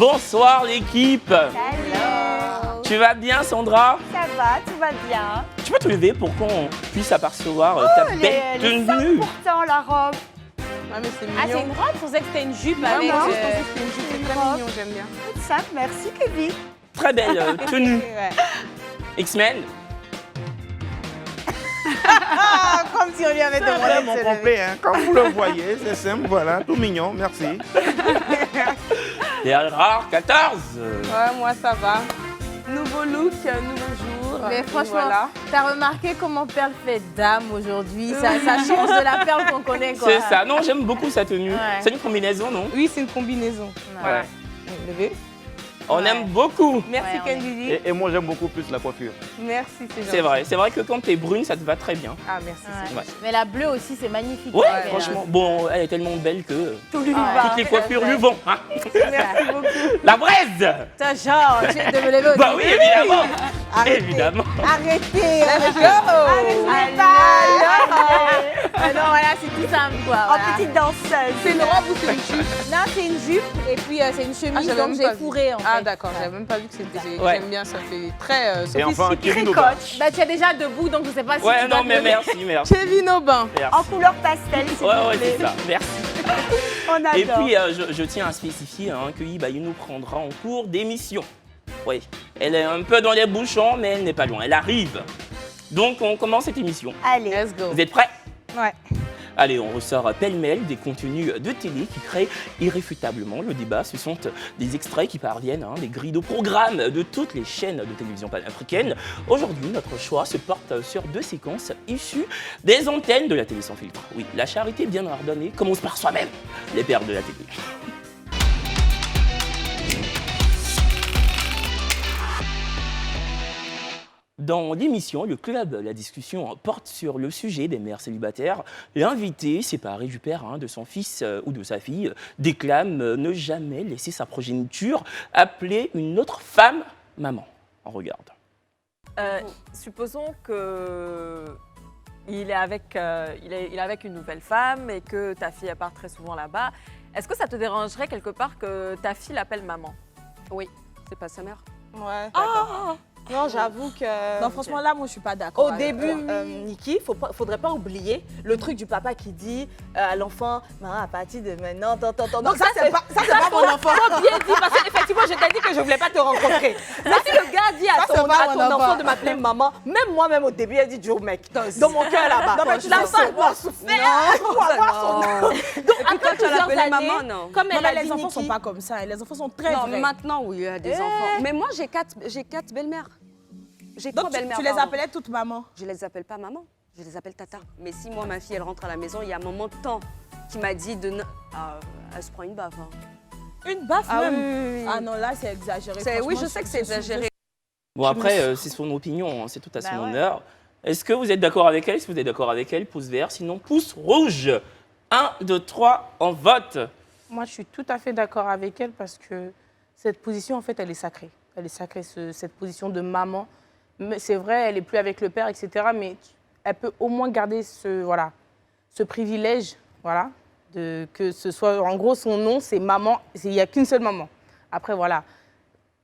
Bonsoir l'équipe. Hello. Tu vas bien Sandra? Ça va, tout va bien. Tu peux te lever pour qu'on puisse apercevoir ta belle les tenue? pourtant la robe. Ah mais c'est mignon. Ah, c'est une robe? Je pensais que c'était une jupe Non, avec... non, je pensais que c'était une jupe, c'est très robe. mignon, j'aime bien. Toute simple, merci Kevin. Très belle tenue. Ouais. X-Men? Ah, comme si on lui avait demandé Vraiment de se lever. complet, hein. Comme vous le voyez, c'est simple, voilà, tout mignon, merci. Les rares 14. Ouais, moi ça va. Nouveau look, nouveau jour. Mais et franchement, voilà. t'as remarqué comment Perle fait dame aujourd'hui? Ça change de la Perle qu'on connaît, quoi. C'est ça. Non, j'aime beaucoup sa tenue. Ouais. C'est une combinaison, non? Oui, c'est une combinaison. Ouais. Levé. On aime beaucoup. Merci Ouais, on est- Kendidi. Et moi, j'aime beaucoup plus la coiffure. Merci, c'est gentil. C'est vrai que quand t'es brune, ça te va très bien. Ah, merci. c'est Ouais. Ouais. Mais la bleue aussi, c'est magnifique. Ouais, Ouais, franchement. Bon, elle est tellement belle que Tout lui Ah. va. toutes les coiffures lui vont. Hein. Merci beaucoup. La braise. T'as genre, tu viens de me lever aussi. Bah oui, évidemment. Arrêtez. Évidemment. Arrêtez, let's go. Non, voilà, c'est tout simple, quoi. En Voilà. petite danseuse. C'est une robe ou c'est une jupe? Non, c'est une jupe et puis c'est une chemise, j'avais donc même j'ai pas vu. fourré, en fait. Ah d'accord, j'avais même pas vu que c'était... Ouais. J'aime bien, ça fait très Et enfin, sophistiqué. Kevin Très Aubin. coach. Bah, tu es déjà debout, donc je sais pas si Ouais, tu dois non, te mais lever. merci. Kevin Aubin. Merci. En couleur pastel, s'il Ouais, vous ouais, plaît. c'est ça. Merci. On adore. Et puis, je tiens à spécifier que Iba nous prendra en cours d'émission. Oui, elle est un peu dans les bouchons, mais elle n'est pas loin. Elle arrive. Donc, on commence cette émission. Allez. Let's go. Vous êtes prêts? Ouais. Allez, on ressort pêle-mêle des contenus de télé qui créent irréfutablement le débat. Ce sont des extraits qui parviennent des grilles de programme de toutes les chaînes de télévision panafricaines. Aujourd'hui, notre choix se porte sur 2 séquences issues des antennes de la télé sans filtre. Oui, la charité bien ordonnée commence par soi-même, les pères de la télé. Dans l'émission, le club, la discussion porte sur le sujet des mères célibataires. L'invité, séparé du père de son fils ou de sa fille, déclame ne jamais laisser sa progéniture appeler une autre femme maman. On regarde. Supposons que il est avec une nouvelle femme et que ta fille elle part très souvent là-bas. Est-ce que ça te dérangerait quelque part que ta fille l'appelle maman? Oui, c'est pas sa mère. Ouais, d'accord. Non, j'avoue que... Non, franchement, là, moi, je suis pas d'accord. Au avec début, toi. Niki, faudrait pas oublier le truc du papa qui dit à l'enfant, maman, à partir de maintenant, Donc ça, c'est pas mon enfant. Faut bien dit, parce qu'effectivement, je t'ai dit que je voulais pas te rencontrer. Mais si le gars dit à Ça, c'est ton, pas à mon ton enfant enfant. de m'appeler maman, même moi-même au début, elle dit Joe, mec. Dans mon cœur là-bas. Non, mais tu la sais, femme doit souffrir. Doit avoir son Non. Donc, Et puis toi, tu as plusieurs appelé années, maman, non? Comme Non, elle a mais dit, les enfants sont Niki. pas comme ça. Les enfants sont très Non, vrais. maintenant, oui, il y a des enfants. Mais moi, j'ai quatre belles-mères. J'ai 3 Donc, tu belles-mères. les pardon. appelais toutes maman. Je les appelle pas maman, je les appelle tata. Mais si moi, ma fille, elle rentre à la maison, il y a un moment de temps qui m'a dit de... elle se prend une baffe. Hein. Une baffe Ah même. oui, oui. Ah non, là, c'est exagéré. Oui, Franchement, je sais que c'est exagéré. Bon, après, c'est son opinion, c'est tout à son Bah ouais. honneur. Est-ce que vous êtes d'accord avec elle? Si vous êtes d'accord avec elle, pouce vert, sinon pouce rouge. 1, 2, 3, on vote. Moi, je suis tout à fait d'accord avec elle parce que cette position, en fait, elle est sacrée. Elle est sacrée, cette position de maman. Mais c'est vrai, elle n'est plus avec le père, etc. Mais elle peut au moins garder ce privilège, voilà, que ce soit, en gros, son nom, c'est maman. Il n'y a qu'une seule maman. Après, voilà,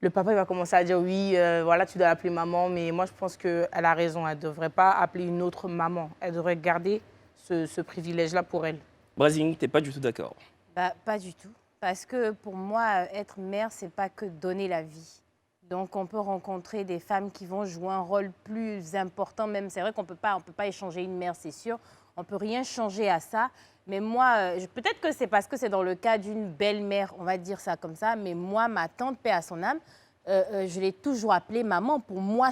le papa, il va commencer à dire, oui, voilà, tu dois appeler maman. Mais moi, je pense qu'elle a raison. Elle ne devrait pas appeler une autre maman. Elle devrait garder ce privilège-là pour elle. Brazing, t'es pas du tout d'accord. Bah, pas du tout. Parce que pour moi, être mère, c'est pas que donner la vie. Donc, on peut rencontrer des femmes qui vont jouer un rôle plus important. Même, c'est vrai qu'on peut pas échanger une mère, c'est sûr. On peut rien changer à ça. Mais moi, peut-être que c'est parce que c'est dans le cas d'une belle-mère, on va dire ça comme ça. Mais moi, ma tante, paix à son âme, je l'ai toujours appelée maman. Pour moi,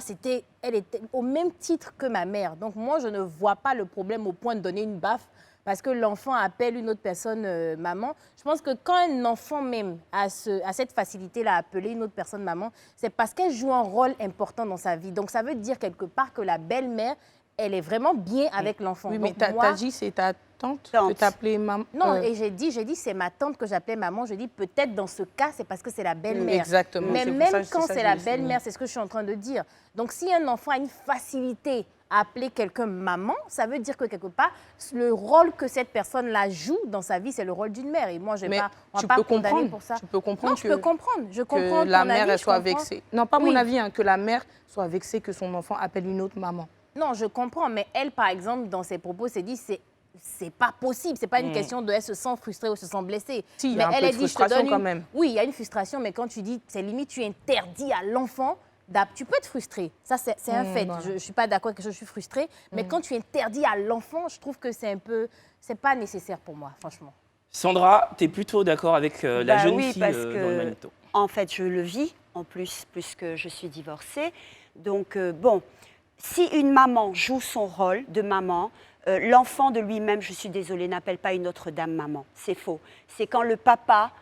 elle était au même titre que ma mère. Donc, moi, je ne vois pas le problème au point de donner une baffe parce que l'enfant appelle une autre personne maman. Je pense que quand un enfant même a cette facilité-là à appeler une autre personne maman, c'est parce qu'elle joue un rôle important dans sa vie. Donc, ça veut dire quelque part que la belle-mère, elle est vraiment bien avec l'enfant. Oui, mais Donc, moi- t'as dit c'est ta tante Tante. que t'appelais maman. Non, et j'ai dit c'est ma tante que j'appelais maman. Je dis peut-être dans ce cas, c'est parce que c'est la belle-mère. Exactement. Mais c'est pour même ça- quand ça c'est que la je dis. belle-mère, c'est ce que je suis en train de dire. Donc si un enfant a une facilité appeler quelqu'un maman, ça veut dire que quelque part, le rôle que cette personne-là joue dans sa vie, c'est le rôle d'une mère. Et moi, je ne vais pas, on tu va pas peux condamner comprendre, pour ça. tu peux comprendre Non, je peux comprendre. Je comprends que la ton mère avis, elle je soit comprends. vexée. Non, pas mon Oui. avis, hein, que la mère soit vexée que son enfant appelle une autre maman. Non, je comprends, mais elle, par exemple, dans ses propos, s'est dit, c'est pas possible. C'est pas une question de elle se sent frustrée ou se sent blessée. Si, il y mais a un elle peu a de dit, je te frustration donne quand même. Oui, il y a une frustration, mais quand tu dis, c'est limite, tu interdis à l'enfant, tu peux être frustré. Ça, c'est un fait. voilà. Je ne suis pas d'accord que je suis frustrée, mais quand tu interdis à l'enfant, je trouve que c'est pas nécessaire pour moi, franchement. Sandra, tu es plutôt d'accord avec la Bah jeune oui, fille parce dans le que, magnéto? en fait, je le vis, en plus, puisque je suis divorcée. Donc, bon, si une maman joue son rôle de maman, l'enfant de lui-même, je suis désolée, n'appelle pas une autre dame maman. C'est faux. C'est quand le papa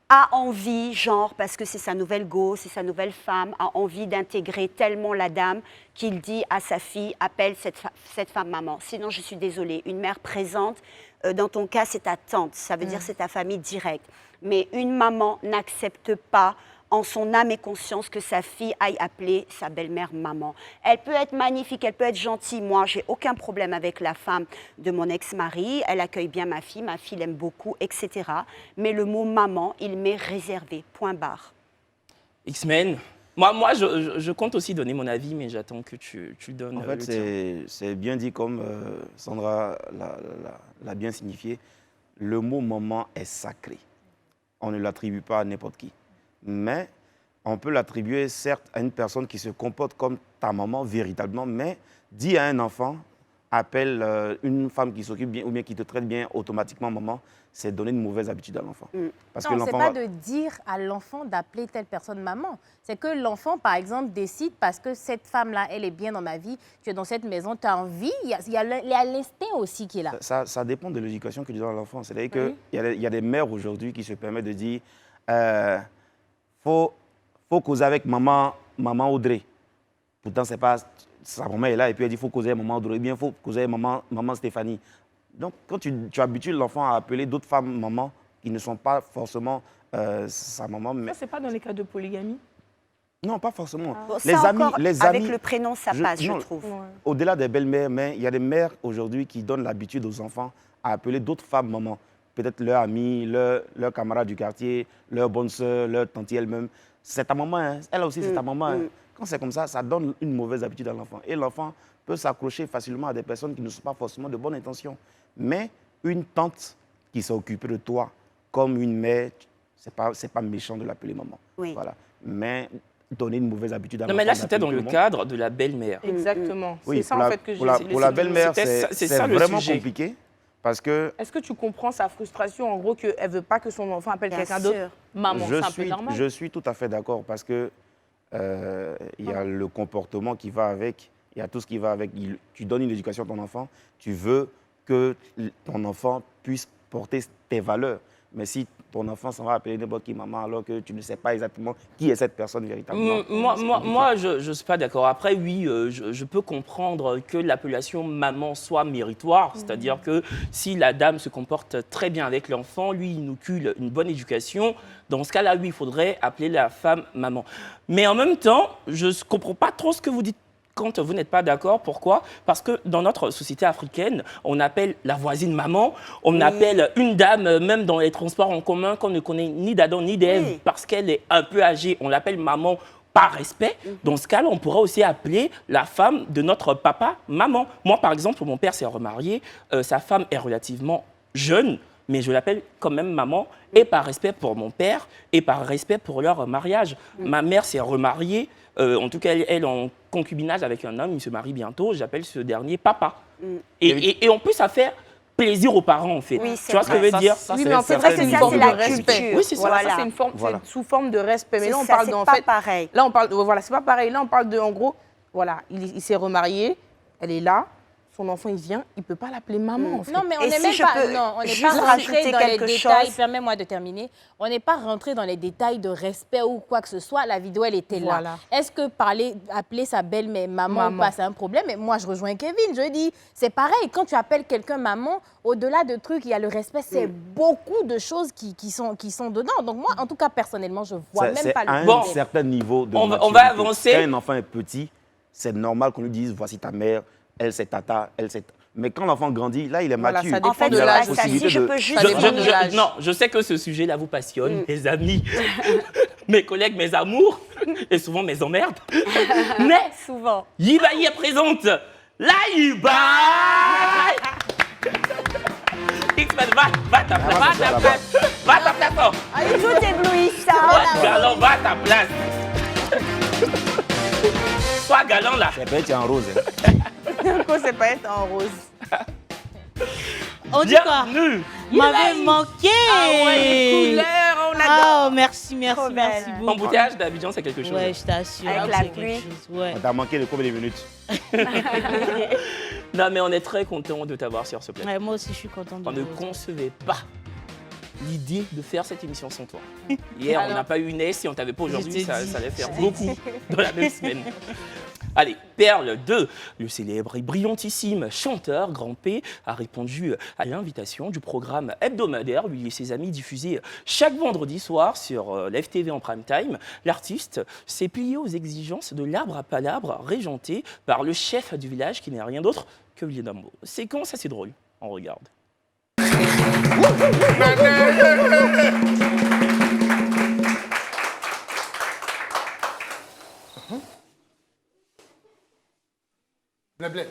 a envie, genre, parce que c'est sa nouvelle go, c'est sa nouvelle femme, a envie d'intégrer tellement la dame qu'il dit à sa fille, appelle cette femme maman. Sinon, je suis désolée, une mère présente, dans ton cas, c'est ta tante, ça veut dire c'est ta famille directe. Mais une maman n'accepte pas en son âme et conscience que sa fille aille appeler sa belle-mère maman. Elle peut être magnifique, elle peut être gentille. Moi, j'ai aucun problème avec la femme de mon ex-mari. Elle accueille bien ma fille l'aime beaucoup, etc. Mais le mot maman, il m'est réservé. Point barre. X-Men. Moi je compte aussi donner mon avis, mais j'attends que tu le donnes. En fait, le tien. c'est bien dit comme Sandra l'a bien signifié. Le mot maman est sacré. On ne l'attribue pas à n'importe qui. Mais on peut l'attribuer certes à une personne qui se comporte comme ta maman véritablement, mais dis à un enfant, appelle une femme qui s'occupe bien ou bien qui te traite bien automatiquement maman, c'est donner une mauvaise habitude à l'enfant. Parce que Non, c'est l'enfant pas va- de dire à l'enfant d'appeler telle personne maman. C'est que l'enfant, par exemple, décide parce que cette femme-là, elle est bien dans ma vie, tu es dans cette maison, tu as envie, il y a l'instinct aussi qui est là. Ça dépend de l'éducation que tu donnes à l'enfant. C'est-à-dire qu'il y a des mères aujourd'hui qui se permettent de dire faut causer avec maman Audrey. Pourtant, c'est pas sa maman est là et puis elle dit faut causer avec maman Audrey, ou bien faut causer avec maman Stéphanie. Donc, quand tu habitues l'enfant à appeler d'autres femmes maman qui ne sont pas forcément sa maman, mais Ça, c'est pas dans les cas de polygamie. non, pas forcément. Bon, les ça amis, encore, les avec amis, le prénom, ça passe, je trouve. Au-delà des belles-mères, mais il y a des mères aujourd'hui qui donnent l'habitude aux enfants à appeler d'autres femmes maman. Peut-être leur amie, leur camarade du quartier, leur bonne sœur, leur tante elle-même. C'est ta maman, hein. Elle aussi, c'est ta maman. Hein. Quand c'est comme ça donne une mauvaise habitude à l'enfant. Et l'enfant peut s'accrocher facilement à des personnes qui ne sont pas forcément de bonne intention. Mais une tante qui s'est occupée de toi comme une mère, c'est pas méchant de l'appeler maman. Oui. Voilà. Mais donner une mauvaise habitude à Non, l'enfant. mais là, c'était dans d'appeler le maman. cadre de la belle-mère. Exactement. Oui, C'est ça, pour en la- fait, que pour la, j'ai... pour la belle-mère, C'était- c'est ça, le vraiment sujet. compliqué parce que Est-ce que tu comprends sa frustration, en gros, qu'elle ne veut pas que son enfant appelle Bien quelqu'un sûr. d'autre maman? C'est un peu normal. je suis tout à fait d'accord parce que il y a le comportement qui va avec, il y a tout ce qui va avec. Tu donnes une éducation à ton enfant, tu veux que ton enfant puisse porter tes valeurs. Mais si ton enfant s'en va appeler n'importe qui maman alors que tu ne sais pas exactement qui est cette personne véritablement. Moi, je ne suis pas d'accord. Après, oui, je peux comprendre que l'appellation maman soit méritoire. C'est-à-dire que si la dame se comporte très bien avec l'enfant, lui, il inocule une bonne éducation. Dans ce cas-là, oui, il faudrait appeler la femme maman. Mais en même temps, je ne comprends pas trop ce que vous dites quand vous n'êtes pas d'accord. Pourquoi? Parce que dans notre société africaine, on appelle la voisine maman, on appelle une dame, même dans les transports en commun, qu'on ne connaît ni d'Adam ni d'Ève, Oui. parce qu'elle est un peu âgée, on l'appelle maman par respect. Dans ce cas-là, on pourrait aussi appeler la femme de notre papa maman. Moi, par exemple, mon père s'est remarié, sa femme est relativement jeune, mais je l'appelle quand même maman, et par respect pour mon père, et par respect pour leur mariage. Ma mère s'est remariée, en tout cas, elle en concubinage avec un homme, il se marie bientôt, j'appelle ce dernier papa. Et en plus, ça fait plaisir aux parents, en fait. Oui, tu c'est vois ce que je vrai. veux dire? Oui, mais en fait, ça, c'est une ça, forme c'est de la respect. culture. Oui, c'est ça. Voilà. Ça, c'est une forme, Voilà. c'est sous forme de respect. Mais là, on C'est ça, parle c'est en pas fait. pareil. Là, on parle. Voilà, c'est pas pareil. Là, on parle de, en gros, voilà, il s'est remarié, elle est là, son enfant, il vient, il peut pas l'appeler maman, en fait. Non, mais on Et n'est si même je pas, peux non, on n'est juste pas rentré rajouter dans les quelque détails. chose. Permets-moi de terminer. On n'est pas rentré dans les détails de respect ou quoi que ce soit. La vidéo, elle était là. Voilà. Est-ce que appeler sa belle-mère maman ou Maman. pas, c'est un problème? Mais moi, je rejoins Kevin. Je dis, c'est pareil. Quand tu appelles quelqu'un maman, au-delà de trucs, il y a le respect. C'est beaucoup de choses qui sont dedans. Donc moi, en tout cas, personnellement, je vois même C'est pas à le un Bon. problème. certain niveau de On va maturité. avancer. Quand un enfant est petit, c'est normal qu'on lui dise voici ta mère, elle c'est tata, elle c'est... Mais quand l'enfant grandit, là, il est Voilà, mature. ça dépend En fait, de il a la l'âge. possibilité si je de- peux juste... Ça dépend de l'âge. Non, je sais que ce sujet-là vous passionne, mes amis, mes collègues, mes amours, et souvent mes emmerdes. Mais Souvent. Yibaï est présente. La Yibaï X-Men, va ta place. Va ta place. Va ta place. Oh. Tout éblouissant. Va, galant, va ta place. Sois galant là. Ça peut être en rose. Hein. Pourquoi c'est pas être en rose? On dit quoi? Bienvenue. M'avait manqué. Ah ouais, les couleurs, on adore. Oh, merci, merci, Trop merci belle. beaucoup. L'embouteillage d'Abidjan, c'est quelque chose. Ouais, je t'assure. Avec c'est la quelque pluie. chose, ouais. On t'a manqué de combien de minutes? Non, mais on est très content de t'avoir sur ce plateau. Ouais, moi aussi, je suis contente de On ne vous retrouver. concevait pas l'idée de faire cette émission sans toi. Hier, on n'a pas eu Inès. Si on t'avait pas aujourd'hui, Je t'ai ça dit. allait faire beaucoup dans la même semaine. Allez, Perle 2, le célèbre et brillantissime chanteur Grand P a répondu à l'invitation du programme hebdomadaire lui et ses amis diffusé chaque vendredi soir sur l'FTV en prime time. L'artiste s'est plié aux exigences de l'arbre à palabre régenté par le chef du village qui n'est rien d'autre que Willy Dambo. Séquence assez drôle, on regarde. Blé.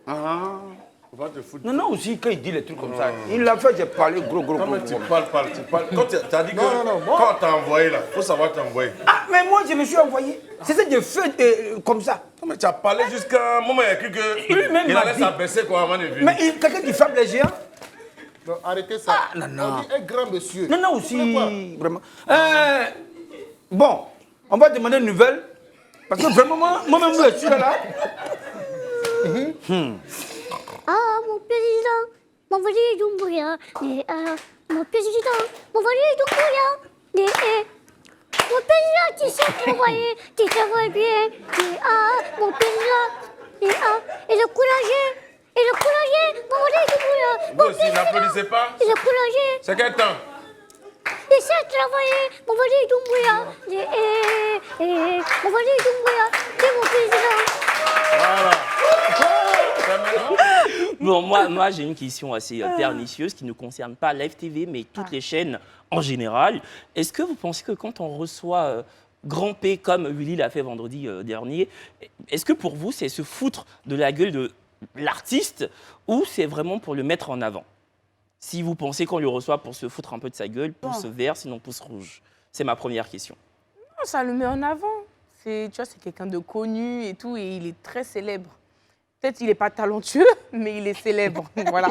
On va te foutre. Non, non, aussi, quand il dit les trucs comme ça, il l'a fait, j'ai parlé gros. Non, mais tu parles. Quand tu as dit que quand on t'a envoyé là, il faut savoir t'envoyer. Ah, mais moi, je me suis envoyé. C'est ça, j'ai fait comme ça. Non, mais tu as parlé jusqu'à un moment, il a cru Lui-même qu'il m'a allait dit. s'abaisser quoi avant de venir. Mais quelqu'un qui frappe les géants. Non, arrêtez ça. Ah, non, non. On dit un grand monsieur. Non, non, Vous voulez quoi? aussi, vraiment. Bon, on va demander une nouvelle. Parce que vraiment, moi-même, je suis là. Ah, mon président, m'envoyer Doumbouya. Mon président, m'envoyer Doumbouya. Mon président, tu sais t'envoyer, tu travailles bien. Mon président, et le courageux, m'envoyer Doumbouya. Vous aussi, n'applaudissez pas. Et le courageux, C'est quel temps? il sait travailler, m'envoyer Doumbouya. M'envoyer Doumbouya, c'est mon président. Voilà. Bon, moi j'ai une question assez pernicieuse qui ne concerne pas la FTV, mais toutes les chaînes en général. Est-ce que vous pensez que quand on reçoit Grand P, comme Willy l'a fait vendredi dernier, est-ce que pour vous, c'est se foutre de la gueule de l'artiste ou c'est vraiment pour le mettre en avant? Si vous pensez qu'on le reçoit pour se foutre un peu de sa gueule, pouce vert, sinon pouce rouge. C'est ma première question. Non, ça le met en avant. Tu vois, c'est quelqu'un de connu et tout, et il est très célèbre. Peut-être qu'il n'est pas talentueux, mais il est célèbre. Voilà.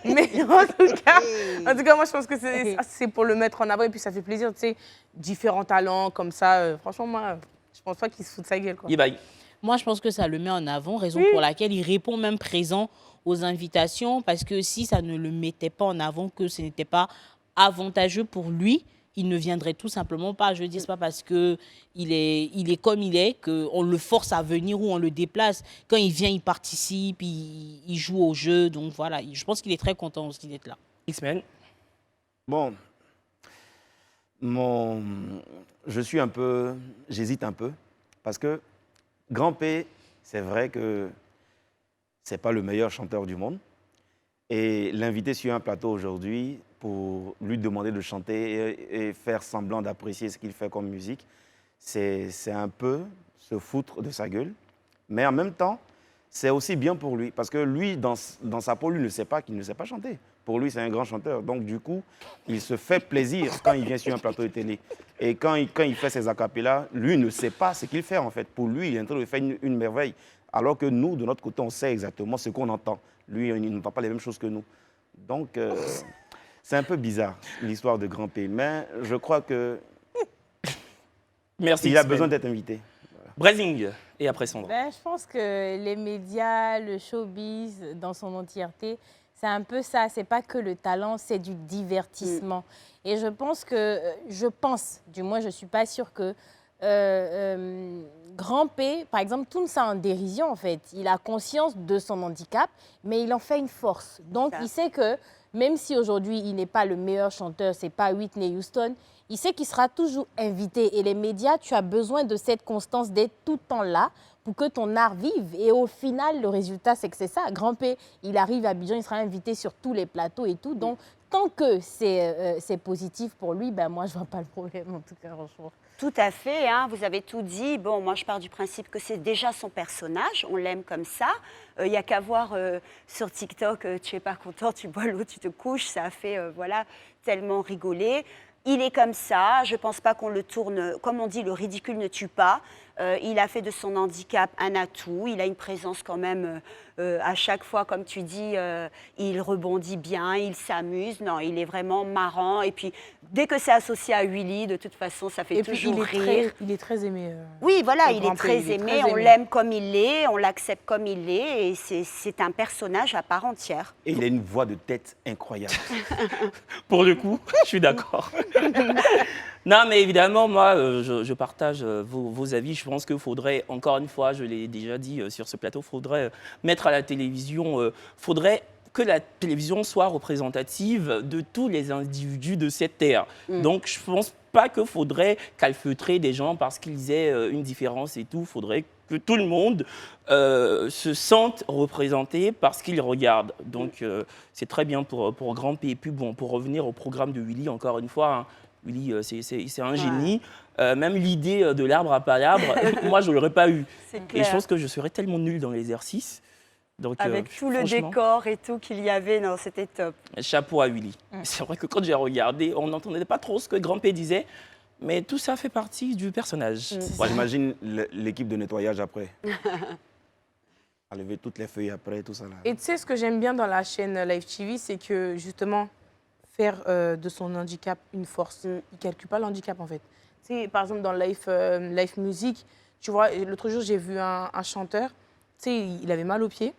Mais en tout cas, moi, je pense que c'est pour le mettre en avant et puis ça fait plaisir, tu sais, différents talents comme ça. Franchement, moi, je pense pas qu'il se fout de sa gueule, quoi. Yibaï. Moi, je pense que ça le met en avant, raison pour laquelle il répond même présent aux invitations, parce que si ça ne le mettait pas en avant, que ce n'était pas avantageux pour lui, il ne viendrait tout simplement pas. Je dis, c'est pas parce qu'il est comme il est qu'on le force à venir ou on le déplace. Quand il vient, il participe, il joue au jeu. Donc voilà, je pense qu'il est très content aussi d'être là. X-Men. Bon, j'hésite un peu, parce que Grand P, c'est vrai que c'est pas le meilleur chanteur du monde. Et l'inviter sur un plateau aujourd'hui pour lui demander de chanter et faire semblant d'apprécier ce qu'il fait comme musique, c'est un peu se foutre de sa gueule. Mais en même temps, c'est aussi bien pour lui, parce que lui, dans sa peau, lui ne sait pas qu'il ne sait pas chanter. Pour lui, c'est un grand chanteur. Donc, du coup, il se fait plaisir quand il vient sur un plateau de télé. Et quand il fait ses acapellas, lui ne sait pas ce qu'il fait, en fait. Pour lui, il est en train de faire une merveille. Alors que nous, de notre côté, on sait exactement ce qu'on entend. Lui, il n'entend pas les mêmes choses que nous. Donc, c'est un peu bizarre, l'histoire de Grand P. Mais je crois que Merci. il a X-Men. besoin d'être invité. Brezing. Et après Sandra. Je pense que les médias, le showbiz dans son entièreté, c'est un peu ça. C'est pas que le talent, c'est du divertissement. Et je pense, du moins je suis pas sûre que Grand P, par exemple, tourne ça en dérision en fait. Il a conscience de son handicap, mais il en fait une force. Donc il sait que même si aujourd'hui il n'est pas le meilleur chanteur, c'est pas Whitney Houston, il sait qu'il sera toujours invité. Et les médias, tu as besoin de cette constance d'être tout le temps là pour que ton art vive. Et au final, le résultat, c'est que c'est ça. Grand P, il arrive à Abidjan, il sera invité sur tous les plateaux et tout. Donc, tant que c'est positif pour lui, ben moi, je vois pas le problème, en tout cas, franchement. Tout à fait, hein, vous avez tout dit. Bon, moi, je pars du principe que c'est déjà son personnage, on l'aime comme ça. Il n'y a qu'à voir sur TikTok, tu n'es pas content, tu bois l'eau, tu te couches, ça a fait voilà, tellement rigoler. Il est comme ça, je ne pense pas qu'on le tourne, comme on dit, le ridicule ne tue pas. Il a fait de son handicap un atout, il a une présence quand même à chaque fois, comme tu dis, il rebondit bien, il s'amuse. Non, il est vraiment marrant. Et puis, dès que c'est associé à Willy, de toute façon, ça fait toujours rire. Il est très aimé. Oui, voilà, il est très aimé, on l'aime comme il est, on l'accepte comme il est, et c'est un personnage à part entière. Et il a une voix de tête incroyable. Pour le coup, je suis d'accord. Non, mais évidemment, moi, je partage vos avis. Je pense qu'il faudrait, encore une fois, je l'ai déjà dit sur ce plateau, il faudrait mettre à la télévision, faudrait que la télévision soit représentative de tous les individus de cette terre. Donc, je ne pense pas qu'il faudrait calfeutrer des gens parce qu'ils aient une différence et tout. Il faudrait que tout le monde se sente représenté parce qu'il regarde. Donc, c'est très bien pour Grand P. Et puis, bon, pour revenir au programme de Willy, encore une fois, hein, Willy, c'est un génie. Même l'idée de l'arbre à palabres, moi, je ne l'aurais pas eu. Et je pense que je serais tellement nul dans l'exercice. Donc, avec tout le décor et tout qu'il y avait, non, c'était top. Chapeau à Willy. C'est vrai que quand j'ai regardé, on n'entendait pas trop ce que Grand P disait, mais tout ça fait partie du personnage. Moi, j'imagine l'équipe de nettoyage après. Enlever toutes les feuilles après, tout ça là. Et tu sais, ce que j'aime bien dans la chaîne Live TV, c'est que justement, faire de son handicap une force. Il ne calcule pas le handicap, en fait. Tu sais, par exemple, dans Live Music, tu vois, l'autre jour, j'ai vu un chanteur, tu sais, il avait mal aux pieds,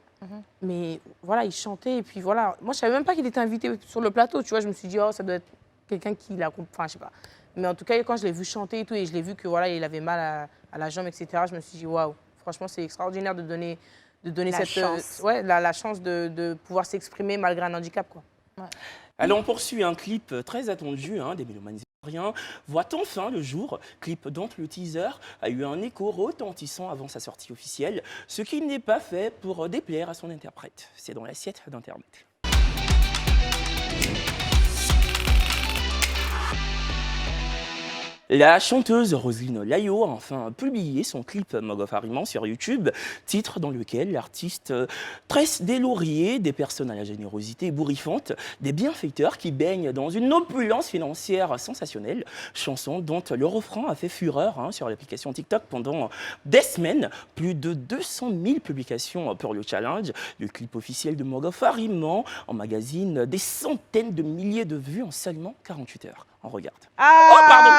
mais voilà, il chantait, et puis voilà. Moi, je ne savais même pas qu'il était invité sur le plateau, tu vois. Je me suis dit, oh, ça doit être quelqu'un qui l'a... Enfin, je sais pas. Mais en tout cas, quand je l'ai vu chanter et tout, et je l'ai vu que voilà, il avait mal à la jambe, etc., je me suis dit, waouh, franchement, c'est extraordinaire de donner la chance. La chance de pouvoir s'exprimer malgré un handicap, quoi. Ouais. Alors, on poursuit un clip très attendu des mélomanes ivoiriens. Voit enfin le jour, clip dont le teaser a eu un écho retentissant avant sa sortie officielle, ce qui n'est pas fait pour déplaire à son interprète. C'est dans l'assiette d'Internet. La chanteuse Roselyne Layo a enfin publié son clip Mogofariman sur YouTube, titre dans lequel l'artiste tresse des lauriers, des personnes à la générosité ébouriffante, des bienfaiteurs qui baignent dans une opulence financière sensationnelle, chanson dont le refrain a fait fureur sur l'application TikTok pendant des semaines, plus de 200 000 publications pour le challenge. Le clip officiel de Mogofariman emmagasine des centaines de milliers de vues en seulement 48 heures. On regarde. Ah oh, pardon.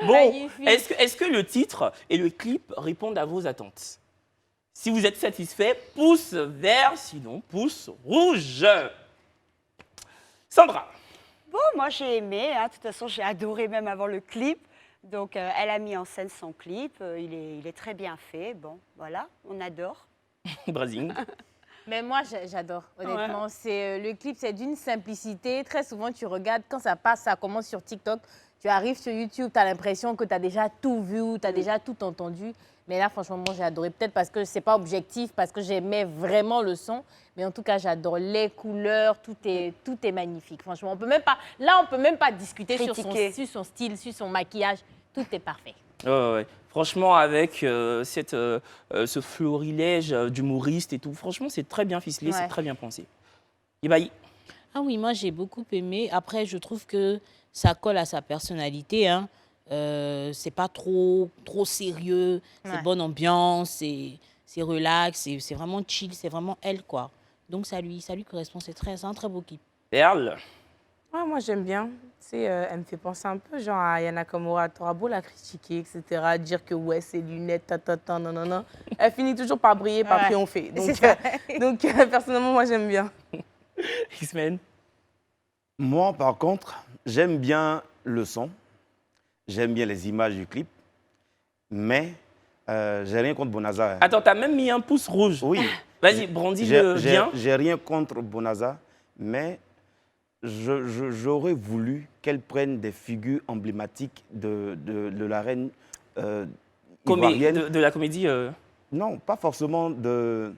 Bon, est-ce que le titre et le clip répondent à vos attentes? Si vous êtes satisfait, pouce vert, sinon pouce rouge. Sandra. Bon, moi j'ai aimé, de toute façon j'ai adoré même avant le clip. Donc elle a mis en scène son clip, il est très bien fait. Bon, voilà, on adore. Brazing. Mais moi, j'adore, honnêtement. Ouais. Le clip, c'est d'une simplicité. Très souvent, tu regardes, quand ça passe, ça commence sur TikTok. Tu arrives sur YouTube, tu as l'impression que tu as déjà tout vu, tu as déjà tout entendu. Mais là, franchement, moi, j'ai adoré. Peut-être parce que ce n'est pas objectif, parce que j'aimais vraiment le son. Mais en tout cas, j'adore les couleurs, tout est magnifique. Franchement, on peut même pas discuter sur son style, sur son maquillage. Tout est parfait. Ouais. Franchement, avec ce florilège d'humoriste et tout, franchement, c'est très bien ficelé, c'est très bien pensé. Ibaï. Ah oui, moi, j'ai beaucoup aimé. Après, je trouve que ça colle à sa personnalité. C'est pas trop sérieux, c'est bonne ambiance, c'est relax, c'est vraiment chill, c'est vraiment elle, quoi. Donc, ça lui correspond, c'est un très beau clip. Perle. Ouais, moi, j'aime bien. Elle me fait penser un peu genre à Yana Kamura. T'auras beau la critiquer, etc., dire que ouais, ses lunettes, non. Elle finit toujours par briller, par triompher. Donc, personnellement, moi, j'aime bien. X-Men. Moi, par contre, j'aime bien le son. J'aime bien les images du clip. Mais j'ai rien contre Bonaza. Attends, t'as même mis un pouce rouge. Oui. Vas-y, brandis-le bien. J'ai rien contre Bonaza, mais j'aurais voulu qu'elle prenne des figures emblématiques de la reine ivoirienne. De la comédie Non, pas forcément des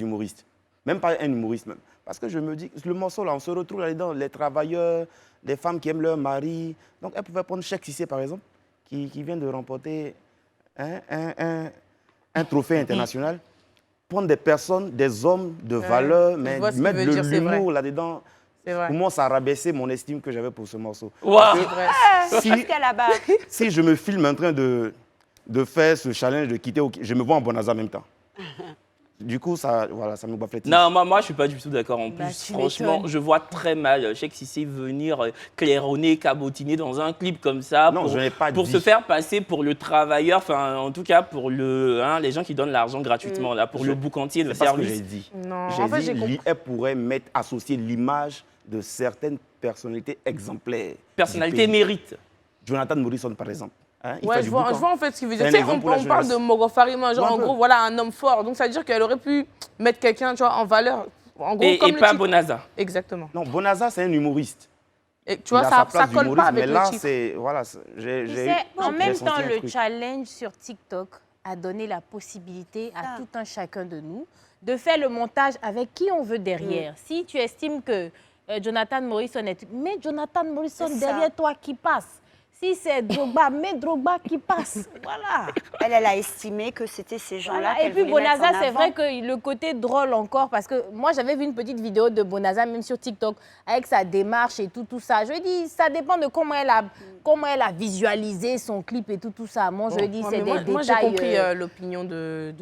humoristes. Même pas un humoriste même. Parce que je me dis, le morceau là, on se retrouve là-dedans, les travailleurs, les femmes qui aiment leur mari. Donc elle pouvait prendre Cheikh Cissé par exemple, qui vient de remporter un trophée international. Prendre des personnes, des hommes de valeur, mais mettre de l'humour là-dedans. Pour moi, ça a rabaissé mon estime que j'avais pour ce morceau. Wow. Si je me filme en train de faire ce challenge de quitter, je me vois en Bonaza en même temps. Du coup, ça me baffe. Non, moi, je ne suis pas du tout d'accord. En plus, franchement, je vois très mal Cheikh Cissé venir claironner, cabotiner dans un clip comme ça pour se faire passer pour le travailleur, enfin, en tout cas, pour les gens qui donnent l'argent gratuitement, là, pour le boucantier de service. C'est ce que j'ai dit. Non, j'ai dit, elle pourrait associer l'image de certaines personnalités exemplaires. Personnalités mérite. Jonathan Morrison, par exemple. Je vois en fait ce qu'il veut dire. On parle de Mogo Farima, genre en gros, voilà un homme fort. Donc ça veut dire qu'elle aurait pu mettre quelqu'un, tu vois, en valeur. En gros, et pas Bonaza. Exactement. Non, Bonaza, c'est un humoriste. Et tu vois, ça colle pas avec mais là, le titre. c'est... Voilà, en même temps, le challenge sur TikTok a donné la possibilité à tout un chacun de nous de faire le montage avec qui on veut derrière. Si tu estimes que Jonathan Morrison mets Jonathan Morrison derrière toi qui passe. Si c'est Drogba, mets Drogba qui passe. Voilà. Elle a estimé que c'était ces gens-là. Voilà. Et puis Bonaza, c'est vrai que le côté drôle encore, parce que moi j'avais vu une petite vidéo de Bonaza, même sur TikTok, avec sa démarche et tout ça. Je dis, ça dépend de comment elle a visualisé son clip et tout ça. Moi, je dis, c'est des détails. Moi, j'ai compris l'opinion de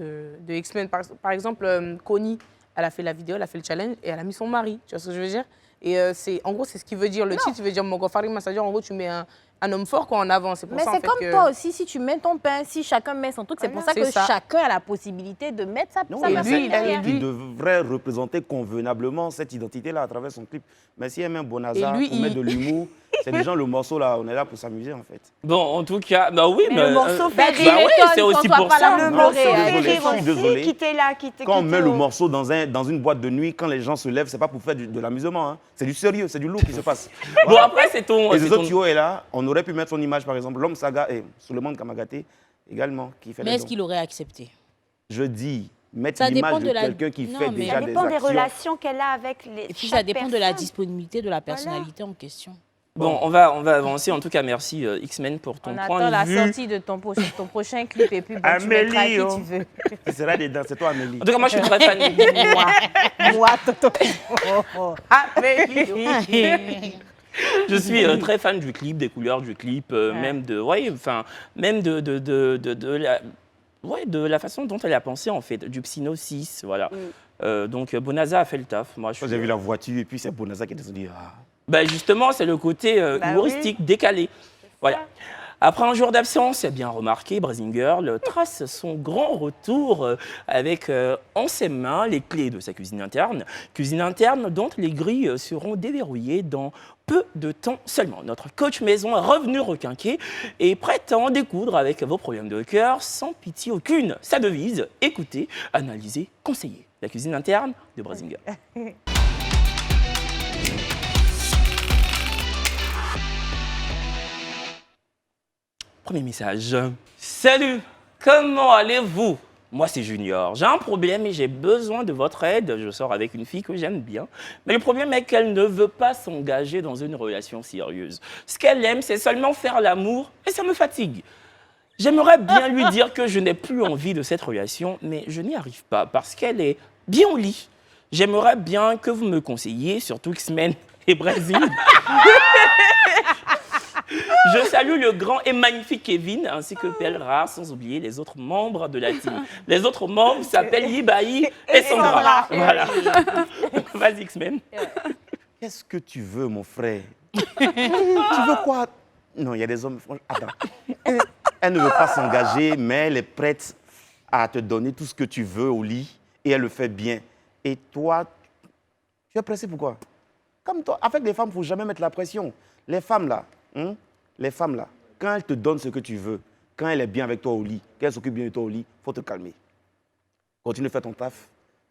X-Men. Par exemple, Connie, elle a fait la vidéo, elle a fait le challenge et elle a mis son mari. Tu vois ce que je veux dire? Et en gros, c'est ce qui veut dire. Le titre veut dire Mogo Farima, c'est-à-dire en gros, tu mets un homme fort en avant. C'est pour ça, c'est comme toi aussi, si tu mets ton pain, si chacun met son truc, c'est pour ça que chacun a la possibilité de mettre sa personne derrière. Il devrait représenter convenablement cette identité-là à travers son clip. Mais si elle met un bon hasard, on met de l'humour, c'est déjà le morceau là, on est là pour s'amuser en fait. Bon, en tout cas, bah oui, mais le morceau fait c'est aussi pour ça. Le morceau je suis désolé. Qui était là, qui était quand on met le morceau dans une boîte de nuit, quand les gens se lèvent, c'est pas pour faire de l'amusement. Hein. C'est du sérieux, c'est du lourd qui se passe. Bon, après, c'est ton... Et Zotio est là, on aurait pu mettre son image, par exemple, l'homme Saga et Souleymane Kamagaté également, qui fait mais est-ce qu'il aurait accepté? Je dis, mettre l'image de quelqu'un qui fait déjà des actions. Ça dépend des relations qu'elle a avec les. Et puis ça dépend de la disponibilité de la personnalité en question. Bon, on va avancer. En tout cas, merci X-Men pour ton point de vue. On attend la sortie de ton prochain clip et puis tu mettras qui tu veux. Ce sera dedans, c'est toi Amélie. En tout cas, moi je suis très fan. Moi, Toto. Amélie. Je suis très fan du clip, des couleurs du clip, même de la façon dont elle a pensé en fait, du Psygnosis, voilà. Donc Bonaza a fait le taf. Moi, j'ai vu la voiture et puis c'est Bonaza qui est descendu. Ben justement, c'est le côté humoristique, décalé. Voilà. Après un jour d'absence, bien remarqué, Brazing Girl trace son grand retour avec en ses mains les clés de sa cuisine interne dont les grilles seront déverrouillées dans peu de temps seulement. Notre coach maison est revenu requinqué et prête à en découdre avec vos problèmes de cœur sans pitié aucune. Sa devise, écoutez, analysez, conseillez. La cuisine interne de Brazing Girl. Premier message. Salut, comment allez-vous? Moi, c'est Junior. J'ai un problème et j'ai besoin de votre aide. Je sors avec une fille que j'aime bien. Mais le problème est qu'elle ne veut pas s'engager dans une relation sérieuse. Ce qu'elle aime, c'est seulement faire l'amour et ça me fatigue. J'aimerais bien lui dire que je n'ai plus envie de cette relation, mais je n'y arrive pas parce qu'elle est bien au lit. J'aimerais bien que vous me conseilliez, surtout X-Men et Brésil. Je salue le grand et magnifique Kevin ainsi que Pelra, sans oublier les autres membres de la team. Les autres membres s'appellent Yibaï et Sandra. Voilà. Vas-y, X-Men. Qu'est-ce que tu veux, mon frère? Tu veux quoi? Non, il y a des hommes... Attends. Elle ne veut pas s'engager, mais elle est prête à te donner tout ce que tu veux au lit et elle le fait bien. Et toi, tu es pressé pourquoi? Comme toi, avec les femmes, il ne faut jamais mettre la pression. Les femmes, là, quand elles te donnent ce que tu veux, quand elle est bien avec toi au lit, qu'elle s'occupe bien de toi au lit, il faut te calmer. Continue de faire ton taf,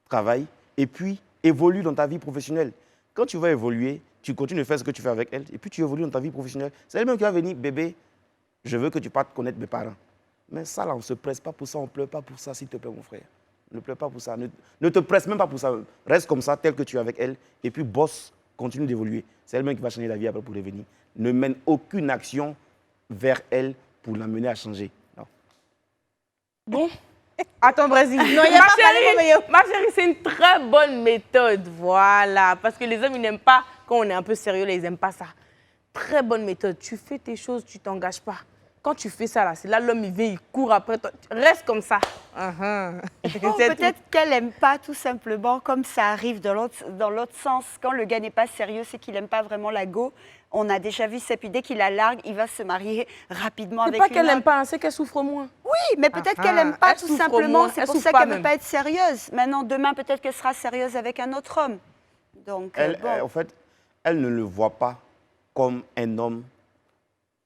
travaille, et puis évolue dans ta vie professionnelle. Quand tu vas évoluer, tu continues de faire ce que tu fais avec elle, et puis tu évolues dans ta vie professionnelle. C'est elle-même qui va venir, bébé, je veux que tu partes connaître mes parents. Mais ça, là, on ne se presse pas pour ça, on ne pleure pas pour ça, s'il te plaît, mon frère. Ne pleure pas pour ça. Ne te presse même pas pour ça. Reste comme ça, tel que tu es avec elle. Et puis, bosse, continue d'évoluer. C'est elle-même qui va changer la vie après pour revenir. Ne mène aucune action vers elle pour l'amener à changer. Non. Bon. Attends, Brésil. Non, il y a pas parlé, ma chérie, c'est une très bonne méthode. Voilà. Parce que les hommes, ils n'aiment pas, quand on est un peu sérieux, là, ils n'aiment pas ça. Très bonne méthode. Tu fais tes choses, tu ne t'engages pas. Quand tu fais ça, là, c'est là l'homme, il vient, il court après toi. Reste comme ça. Peut-être qu'elle n'aime pas tout simplement, comme ça arrive dans l'autre sens. Quand le gars n'est pas sérieux, c'est qu'il n'aime pas vraiment la go. On a déjà vu ça, puis dès qu'il la largue, il va se marier rapidement avec une C'est pas qu'elle n'aime pas, c'est qu'elle souffre moins. Oui, mais peut-être qu'elle n'aime pas tout simplement. C'est pour ça qu'elle ne veut même. pas être sérieuse. Maintenant, demain, peut-être qu'elle sera sérieuse avec un autre homme. Donc, En fait, elle ne le voit pas comme un homme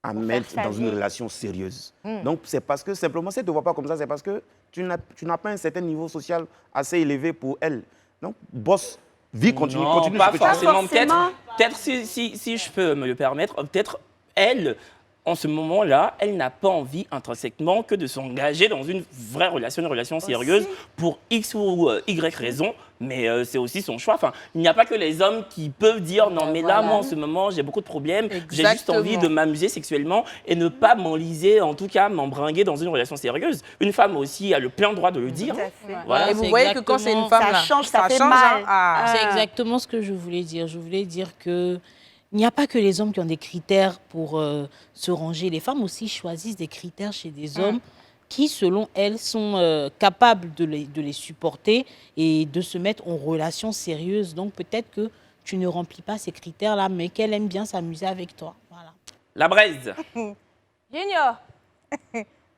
à mettre dans une relation sérieuse. Donc, c'est parce que, simplement, si elle ne te voit pas comme ça, c'est parce que tu n'as pas un certain niveau social assez élevé pour elle. Donc, bosse, vie, continue. Non, continue pas ce que tu fais. forcément. Peut-être si je peux me le permettre, peut-être elle, en ce moment-là, elle n'a pas envie intrinsèquement que de s'engager dans une vraie relation, une relation sérieuse pour X ou Y raison, mais c'est aussi son choix. Enfin, il n'y a pas que les hommes qui peuvent dire non, mais là, moi, en ce moment, j'ai beaucoup de problèmes, j'ai juste envie de m'amuser sexuellement et ne pas m'enliser, en tout cas, m'embringuer dans une relation sérieuse. Une femme aussi a le plein droit de le dire. Voilà, et vous voyez que quand c'est une femme, ça change, ça fait mal. C'est exactement ce que je voulais dire. Je voulais dire que il n'y a pas que les hommes qui ont des critères pour se ranger. Les femmes aussi choisissent des critères chez des hommes qui, selon elles, sont capables de les supporter et de se mettre en relation sérieuse. Donc peut-être que tu ne remplis pas ces critères-là, mais qu'elle aime bien s'amuser avec toi. Voilà. La braise. Junior,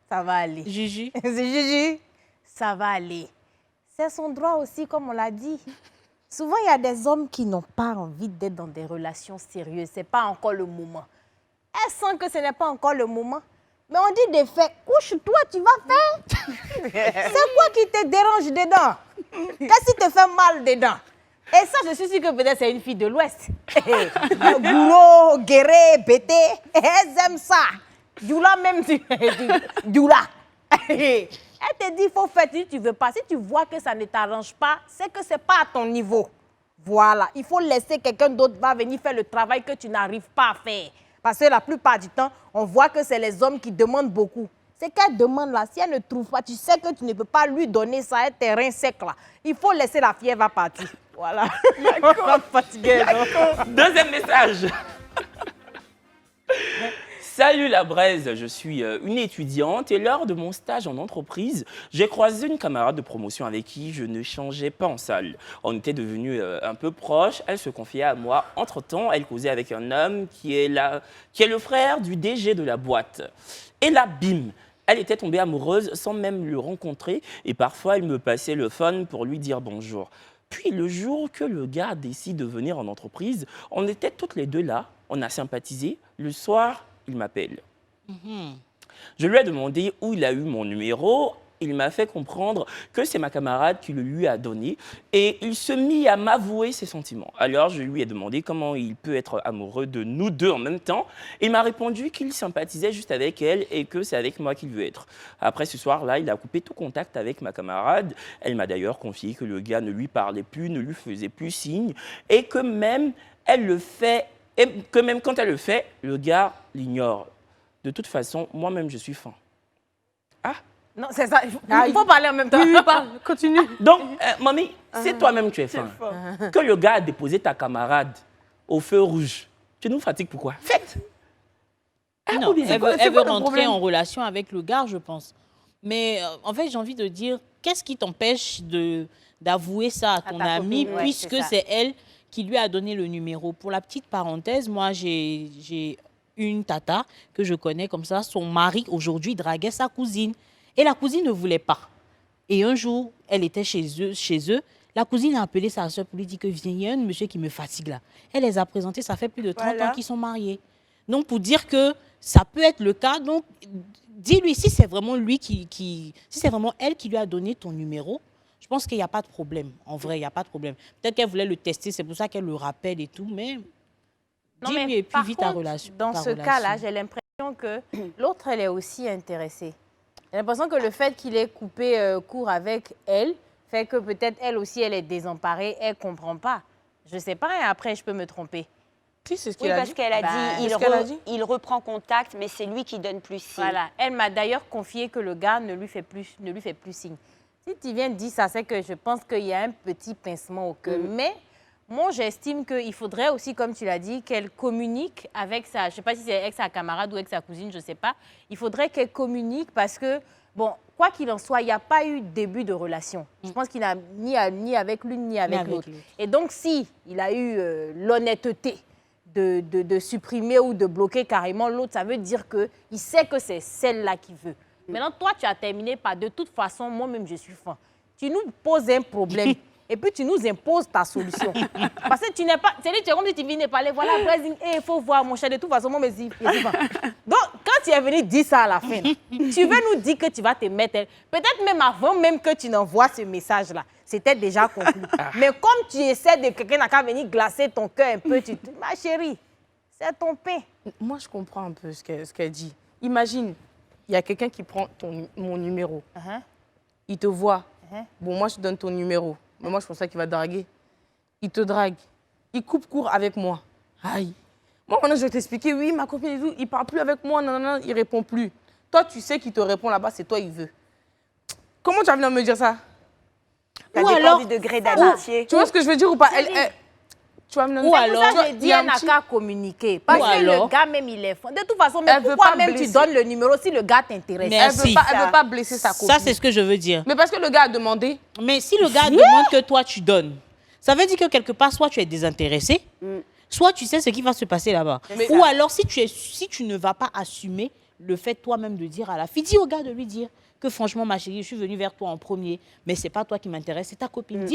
ça va aller. Gigi. C'est Gigi. Ça va aller. C'est son droit aussi, comme on l'a dit. Souvent, il y a des hommes qui n'ont pas envie d'être dans des relations sérieuses. Ce n'est pas encore le moment. Elle sent que ce n'est pas encore le moment. Mais on dit des faits. Couche-toi, tu vas faire. C'est quoi qui te dérange dedans? Qu'est-ce qui te fait mal dedans? Et ça, je suis sûre que peut-être c'est une fille de l'Ouest. Gourou, guéré, bété. Elles aiment ça. Djoula même. Djoula. Elle te dit, il faut faire, si tu ne veux pas. Si tu vois que ça ne t'arrange pas, c'est que ce n'est pas à ton niveau. Voilà. Il faut laisser quelqu'un d'autre va venir faire le travail que tu n'arrives pas à faire. Parce que la plupart du temps, on voit que c'est les hommes qui demandent beaucoup. C'est qu'elle demande là, si elle ne trouve pas, tu sais que tu ne peux pas lui donner ça, un terrain sec là. Il faut laisser la fille, elle va partir. Voilà. D'accord. Deuxième message. Salut la braise, je suis une étudiante et lors de mon stage en entreprise, j'ai croisé une camarade de promotion avec qui je ne changeais pas en salle. On était devenus un peu proches, elle se confiait à moi. Entre-temps, elle causait avec un homme qui est le frère du DG de la boîte. Et là, bim, elle était tombée amoureuse sans même le rencontrer et parfois elle me passait le phone pour lui dire bonjour. Puis le jour que le gars décide de venir en entreprise, on était toutes les deux là, on a sympathisé. Le soir, il m'appelle. Je lui ai demandé où il a eu mon numéro. Il m'a fait comprendre que c'est ma camarade qui le lui a donné et il se mit à m'avouer ses sentiments. Alors je lui ai demandé comment il peut être amoureux de nous deux en même temps. Il m'a répondu qu'il sympathisait juste avec elle et que c'est avec moi qu'il veut être. Après ce soir-là, il a coupé tout contact avec ma camarade. Elle m'a d'ailleurs confié que le gars ne lui parlait plus, ne lui faisait plus signe et que même elle le fait. Et que même quand elle le fait, le gars l'ignore. De toute façon, moi-même, je suis fan. Ah? Non, c'est ça. Il faut parler en même temps. Oui, parle, continue. Donc, mamie, c'est toi-même tu es fan. Que le gars a déposé ta camarade au feu rouge, tu nous fatigues pourquoi? Faites! Non, elle veut rentrer en relation avec le gars, je pense. Mais en fait, j'ai envie de dire, qu'est-ce qui t'empêche d'avouer ça à ton amie, puisque c'est elle qui lui a donné le numéro. Pour la petite parenthèse, moi, j'ai une tata que je connais comme ça. Son mari, aujourd'hui, draguait sa cousine. Et la cousine ne voulait pas. Et un jour, elle était chez eux. La cousine a appelé sa soeur pour lui dire que viens, il y a un monsieur qui me fatigue là. Elle les a présentés, ça fait plus de 30 ans qu'ils sont mariés. Donc, pour dire que ça peut être le cas, donc, dis-lui, si c'est vraiment si c'est vraiment elle qui lui a donné ton numéro, je pense qu'il n'y a pas de problème. En vrai, il n'y a pas de problème. Peut-être qu'elle voulait le tester, c'est pour ça qu'elle le rappelle et tout, mais dis-lui et puis vis ta relation. Dans ce cas-là, j'ai l'impression que l'autre, elle est aussi intéressée. J'ai l'impression que le fait qu'il ait coupé court avec elle fait que peut-être elle aussi, elle est désemparée, elle ne comprend pas. Je ne sais pas, et après, je peux me tromper. Si, c'est ce Oui, qu'elle a parce dit. qu'elle a Bah, dit, c'est ce qu'elle a dit. il reprend contact, mais c'est lui qui donne plus signe. Voilà. Elle m'a d'ailleurs confié que le gars ne lui fait plus signe. Si tu viens de dire ça, c'est que je pense qu'il y a un petit pincement au cœur. Mais moi, j'estime qu'il faudrait aussi, comme tu l'as dit, qu'elle communique avec sa... Je ne sais pas si c'est avec sa camarade ou avec sa cousine, je ne sais pas. Il faudrait qu'elle communique parce que, bon, quoi qu'il en soit, il n'y a pas eu de début de relation. Je pense qu'il n'a ni avec l'une ni avec l'autre. Et donc, si il a eu l'honnêteté de supprimer ou de bloquer carrément l'autre, ça veut dire qu'il sait que c'est celle-là qu'il veut. Maintenant, toi, tu as terminé par de toute façon, moi-même, je suis fan. Tu nous poses un problème et puis tu nous imposes ta solution. Parce que tu n'es pas... C'est comme si tu venais parler, voilà, il faut voir mon cher, de toute façon, moi, je suis fan. Donc, quand tu es venu dire ça à la fin, tu veux nous dire que tu vas te mettre... Peut-être même avant même que tu n'envoies ce message-là, c'était déjà conclu. Mais comme tu essaies de quelqu'un qui a venir glacer ton cœur un peu, ma chérie, c'est ton pain. Moi, je comprends un peu ce qu'elle dit. Imagine, il y a quelqu'un qui prend mon numéro. Il te voit. Bon, moi, je te donne ton numéro. Mais moi, je pense qu'il va draguer. Il te drague. Il coupe court avec moi. Aïe. Moi, maintenant, je vais t'expliquer. Oui, ma copine et tout, il ne parle plus avec moi. Non, non, non, il ne répond plus. Toi, tu sais qu'il te répond là-bas, c'est toi, il veut. Comment tu vas venir me dire ça? Ça dépend du degré d'amitié. Tu vois ce que je veux dire ou pas? Tu vas me Ou alors, j'ai dit, elle n'a qu'à communiquer. Parce que le gars, même, il est fort. De toute façon, mais pourquoi même tu donnes le numéro si le gars t'intéresse? Merci. Elle ne veut pas blesser sa copine. Ça, c'est ce que je veux dire. Mais parce que le gars a demandé. Mais si le gars demande que toi, tu donnes, ça veut dire que quelque part, soit tu es désintéressé, soit tu sais ce qui va se passer là-bas. Ou alors, si tu ne vas pas assumer le fait toi-même de dire à la fille, dis au gars de lui dire que franchement, ma chérie, je suis venue vers toi en premier, mais c'est pas toi qui m'intéresse, c'est ta copine.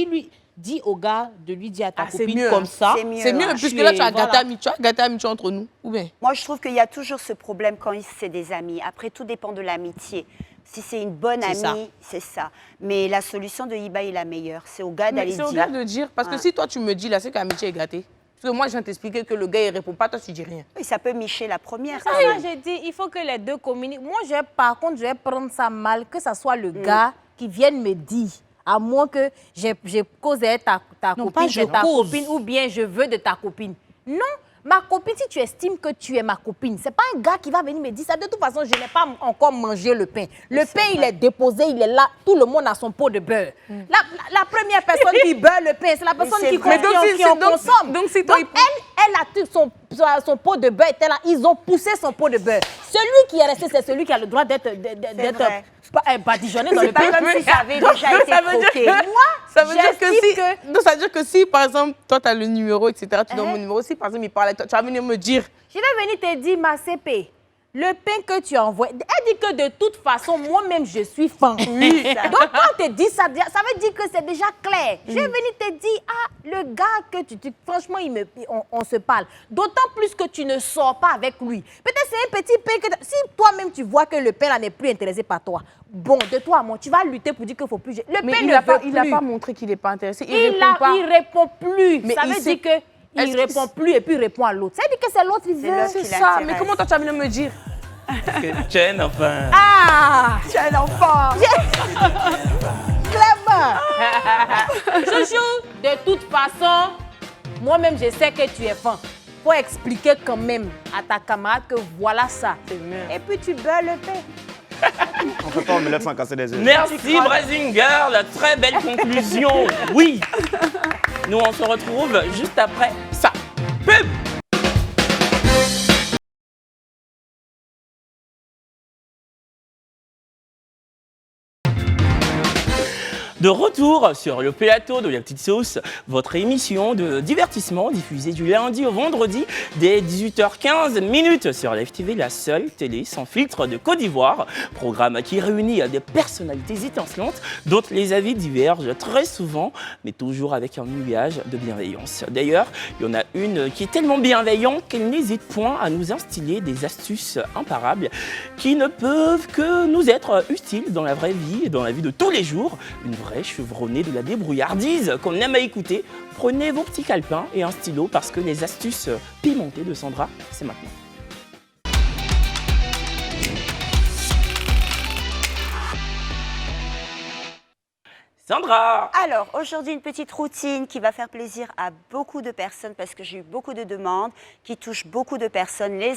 Dis au gars de lui dire à ta copine mieux, comme ça. C'est mieux, puisque là, tu as gâté amitié entre nous. Ou bien? Moi, je trouve qu'il y a toujours ce problème quand c'est des amis. Après, tout dépend de l'amitié. Si c'est une bonne amie, c'est ça. Mais la solution de Hiba est la meilleure. C'est au gars d'aller dire. C'est au gars de dire, parce que si toi, tu me dis là, c'est que l'amitié est gâtée. Parce que moi, je viens t'expliquer que le gars, il ne répond pas, toi, tu dis rien. Oui, ça peut micher la première. Ça, j'ai dit, il faut que les deux communiquent. Moi, par contre, je vais prendre ça mal, que ce soit le gars qui vienne me dire, à moins que j'ai causé ta copine ou bien je veux de ta copine. Non, ma copine, si tu estimes que tu es ma copine, ce n'est pas un gars qui va venir me dire ça. De toute façon, je n'ai pas encore mangé le pain. Le pain, il est déposé, il est là. Tout le monde a son pot de beurre. La première personne qui beurre le pain, c'est la personne qui en consomme. Donc, elle a son pot de beurre était là. Ils ont poussé son pot de beurre. Celui qui est resté, c'est celui qui a le droit d'être badigeonné dans le pain. Comme si ça avait déjà été croqué. Ça veut dire que si, par exemple, toi, tu as le numéro, etc., tu donnes mon numéro, si, par exemple, il parle avec toi, tu vas venir me dire. Je vais venir te dire, ma CP, le pain que tu envoies, elle dit que de toute façon, moi-même, je suis fan. Oui. Donc, quand on te dit ça, ça veut dire que c'est déjà clair. Je vais venir te dire, le gars que franchement, on se parle. D'autant plus que tu ne sors pas avec lui. Peut-être c'est un petit pain que... Si toi-même, tu vois que le pain là n'est plus intéressé par toi, bon, de toi à moi, tu vas lutter pour dire qu'il ne faut plus... Le pain il n'a pas montré qu'il n'est pas intéressé. Il répond plus. Mais ça veut dire que... Il ne répond plus et puis il répond à l'autre. Ça veut dire que c'est l'autre qui veut. C'est ça. Mais comment toi, tu as venu me dire? Tu es un enfant. Tu es un enfant. Clément. Chouchou, de toute façon, moi-même, je sais que tu es fan. Faut expliquer quand même à ta camarade que voilà ça. Et puis tu beurres le pain. On ne peut pas omelette sans casser des œufs. Merci Brazing Girl, très belle conclusion. Oui. Nous on se retrouve juste après ça. Pub. De retour sur le plateau de La Petite Sauce, votre émission de divertissement diffusée du lundi au vendredi dès 18h15 sur Live TV, la seule télé sans filtre de Côte d'Ivoire. Programme qui réunit des personnalités étincelantes dont les avis divergent très souvent, mais toujours avec un nuage de bienveillance. D'ailleurs, il y en a une qui est tellement bienveillante qu'elle n'hésite point à nous instiller des astuces imparables qui ne peuvent que nous être utiles dans la vraie vie et dans la vie de tous les jours. Une vraie chevronnée de la débrouillardise qu'on aime à écouter. Prenez vos petits calepins et un stylo parce que les astuces pimentées de Sandra, c'est maintenant. Sandra. Alors, aujourd'hui, une petite routine qui va faire plaisir à beaucoup de personnes parce que j'ai eu beaucoup de demandes qui touchent beaucoup de personnes. Les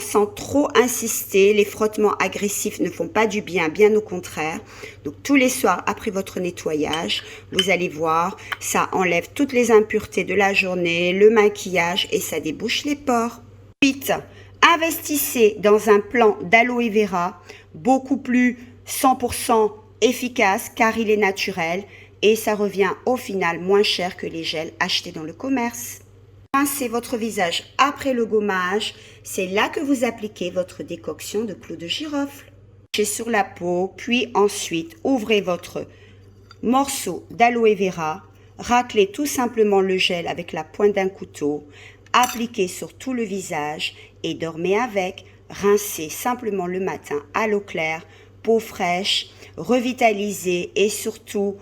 sans trop insister, les frottements agressifs ne font pas du bien, bien au contraire. Donc tous les soirs après votre nettoyage, vous allez voir, ça enlève toutes les impuretés de la journée, le maquillage et ça débouche les pores. Ensuite, investissez dans un plan d'aloe vera, beaucoup plus 100% efficace car il est naturel et ça revient au final moins cher que les gels achetés dans le commerce. Rincez votre visage après le gommage, c'est là que vous appliquez votre décoction de clous de girofle. Sur la peau, puis ensuite ouvrez votre morceau d'aloe vera, raclez tout simplement le gel avec la pointe d'un couteau, appliquez sur tout le visage et dormez avec. Rincez simplement le matin à l'eau claire, peau fraîche, revitalisée et surtout